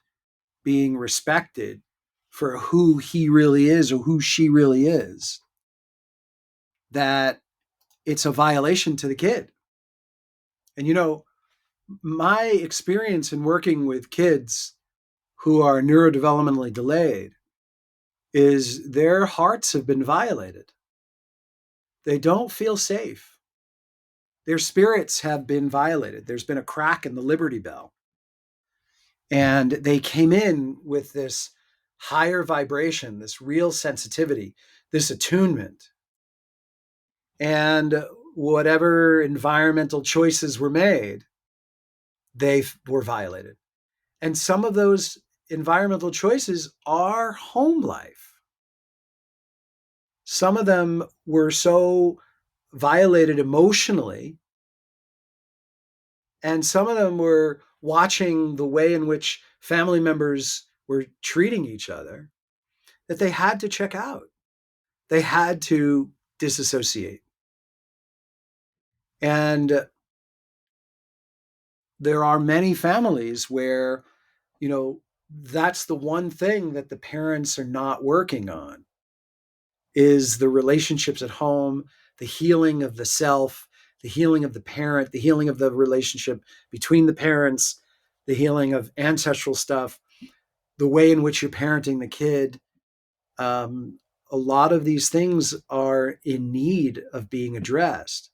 being respected for who he really is or who she really is, that it's a violation to the kid. And my experience in working with kids who are neurodevelopmentally delayed is their hearts have been violated. They don't feel safe. Their spirits have been violated. There's been a crack in the Liberty Bell. And they came in with this higher vibration, this real sensitivity, this attunement. And whatever environmental choices were made, they were violated. And some of those environmental choices are home life. Some of them were so violated emotionally, and some of them were watching the way in which family members were treating each other, that they had to check out. They had to disassociate. And there are many families where, that's the one thing that the parents are not working on, is the relationships at home, the healing of the self, the healing of the parent, the healing of the relationship between the parents, the healing of ancestral stuff, the way in which you're parenting the kid. A lot of these things are in need of being addressed.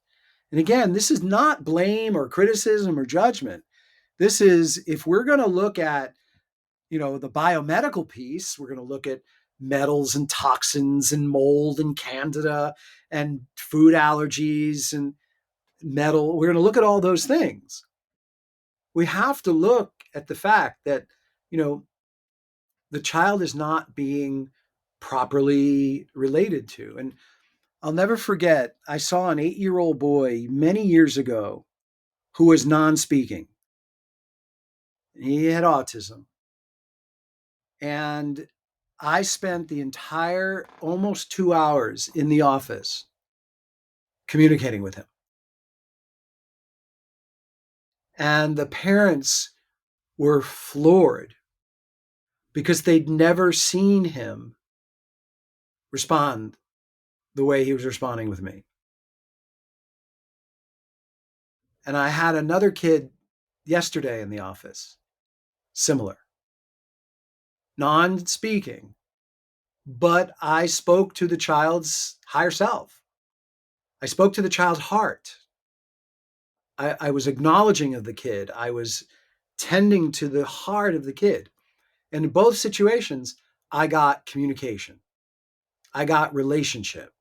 And again, this is not blame or criticism or judgment. This is, if we're going to look at, the biomedical piece, we're going to look at metals and toxins and mold and candida and food allergies and metal. We're going to look at all those things. We have to look at the fact that, the child is not being properly related to. And I'll never forget, I saw an 8-year-old boy many years ago who was non speaking. He had autism. And I spent the entire almost 2 hours in the office communicating with him. And the parents were floored because they'd never seen him respond the way he was responding with me. And I had another kid yesterday in the office, similar, non speaking, but I spoke to the child's higher self. I spoke to the child's heart. I was acknowledging of the kid. I was tending to the heart of the kid. And in both situations, I got communication. I got relationship,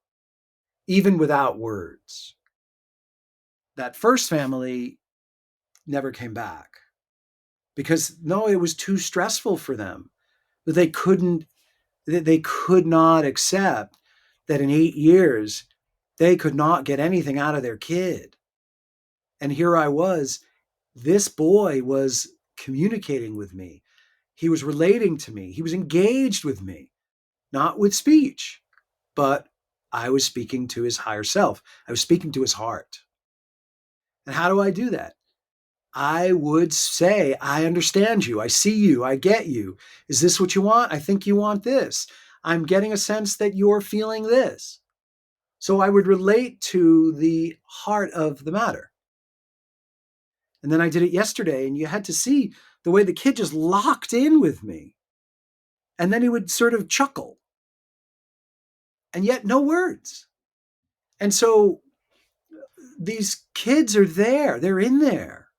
even without words. That first family never came back because no, it was too stressful for them. But they could not accept that in 8 years, they could not get anything out of their kid. And here I was, this boy was communicating with me. He was relating to me. He was engaged with me, not with speech, but I was speaking to his higher self. I was speaking to his heart. And how do I do that? I would say, I understand you. I see you. I get you. Is this what you want? I think you want this. I'm getting a sense that you're feeling this. So I would relate to the heart of the matter. And then I did it yesterday, and you had to see the way the kid just locked in with me. And then he would sort of chuckle, and yet no words. And so these kids are there, they're in there.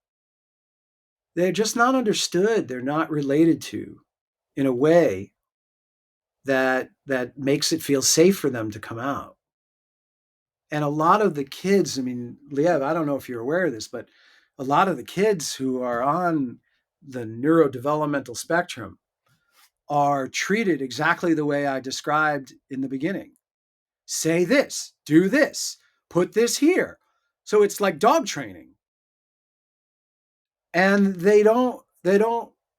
They're just not understood, they're not related to in a way that makes it feel safe for them to come out. And a lot of the kids, I mean, Liev, I don't know if you're aware of this, but a lot of the kids who are on the neurodevelopmental spectrum are treated exactly the way I described in the beginning. Say this, do this, put this here. So it's like dog training. And they don't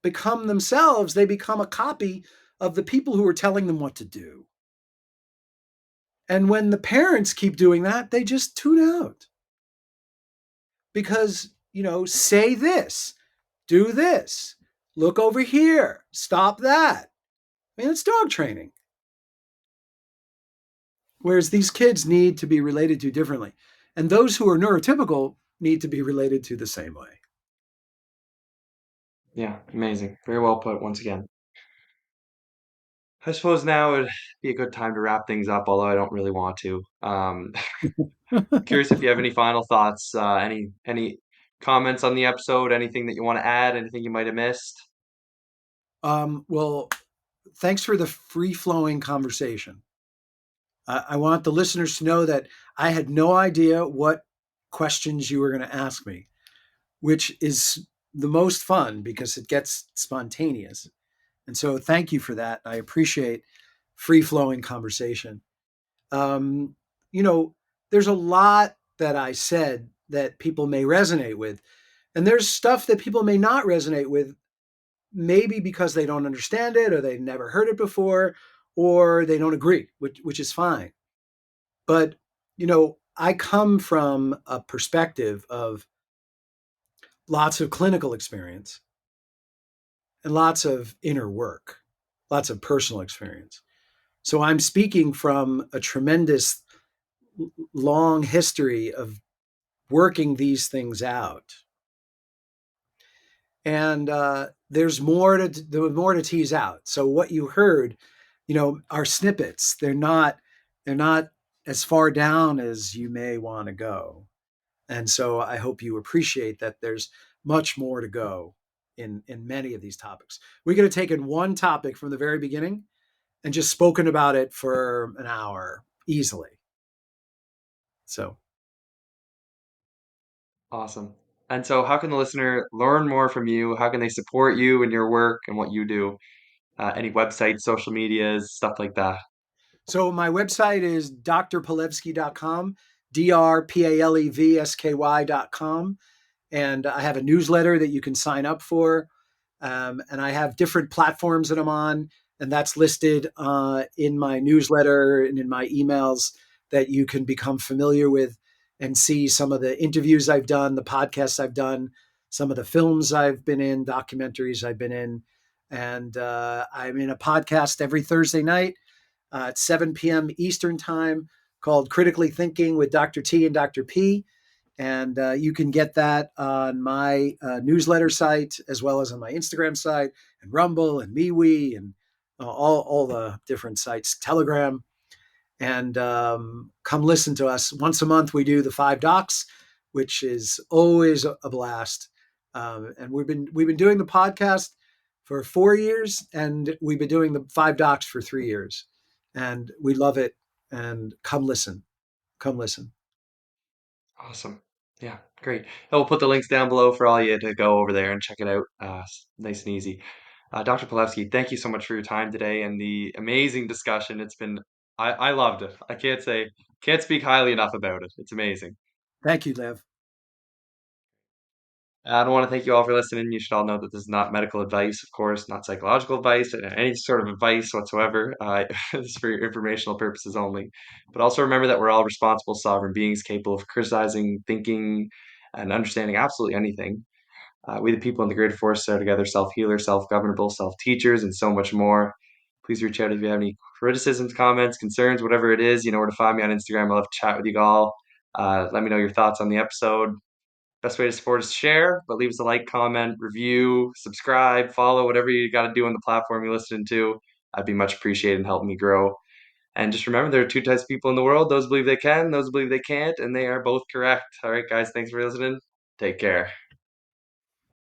become themselves, they become a copy of the people who are telling them what to do. And when the parents keep doing that, they just tune out because, say this, do this, look over here, stop that. I mean, it's dog training. Whereas these kids need to be related to differently. And those who are neurotypical need to be related to the same way. Yeah, amazing. Very well put once again. I suppose now would be a good time to wrap things up, although I don't really want to. Curious if you have any final thoughts, any comments on the episode, anything that you want to add, anything you might have missed. Well, thanks for the free flowing conversation. I want the listeners to know that I had no idea what questions you were going to ask me, which is the most fun because it gets spontaneous. And so thank you for that. I appreciate free flowing conversation. Um, you know, there's a lot that I said that people may resonate with, and there's stuff that people may not resonate with, maybe because they don't understand it or they never heard it before or they don't agree, which is fine. But, I come from a perspective of lots of clinical experience and lots of inner work, lots of personal experience. So I'm speaking from a tremendous long history of working these things out. And there's more to tease out. So what you heard, are snippets. They're not as far down as you may want to go. And so I hope you appreciate that there's much more to go in many of these topics. We could have taken one topic from the very beginning and just spoken about it for an hour easily. So, Awesome. And so, how can the listener learn more from you? How can they support you in your work and what you do? Any websites, social medias, stuff like that. so my website is drpalevsky.com, drpalevsky.com. And I have a newsletter that you can sign up for. And I have different platforms that I'm on, and that's listed in my newsletter and in my emails that you can become familiar with and see some of the interviews I've done, the podcasts I've done, some of the films I've been in, documentaries I've been in. And I'm in a podcast every Thursday night at 7 p.m. Eastern Time called Critically Thinking with Dr. T and Dr. P. And you can get that on my newsletter site as well as on my Instagram site and Rumble and MeWe and all the different sites, Telegram. And come listen to us. Once a month, we do the 5 docs, which is always a blast. And we've been doing the podcast for 4 years, and we've been doing the 5 docs for 3 years, and we love it. And come listen. Awesome. Yeah, great. And we'll put the links down below for all you to go over there and check it out. Nice and easy. Dr. Palevsky, thank you so much for your time today and the amazing discussion. I loved it. Can't speak highly enough about it. It's amazing. Thank you, Lev. I don't want to thank you all for listening. You should all know that this is not medical advice, of course, not psychological advice, any sort of advice whatsoever. This is for your informational purposes only. But also remember that we're all responsible, sovereign beings capable of criticizing, thinking, and understanding absolutely anything. We, the people in the greater force, are together self healers, self governable, self teachers, and so much more. Please reach out if you have any criticisms, comments, concerns, whatever it is. You know where to find me on Instagram. I love to chat with you all. Let me know your thoughts on the episode. Best way to support is share, but leave us a like, comment, review, subscribe, follow, whatever you got to do on the platform you're listening to. I'd be much appreciated and help me grow. And just remember, there are two types of people in the world: those who believe they can, those who believe they can't, and they are both correct. All right, guys, thanks for listening. Take care.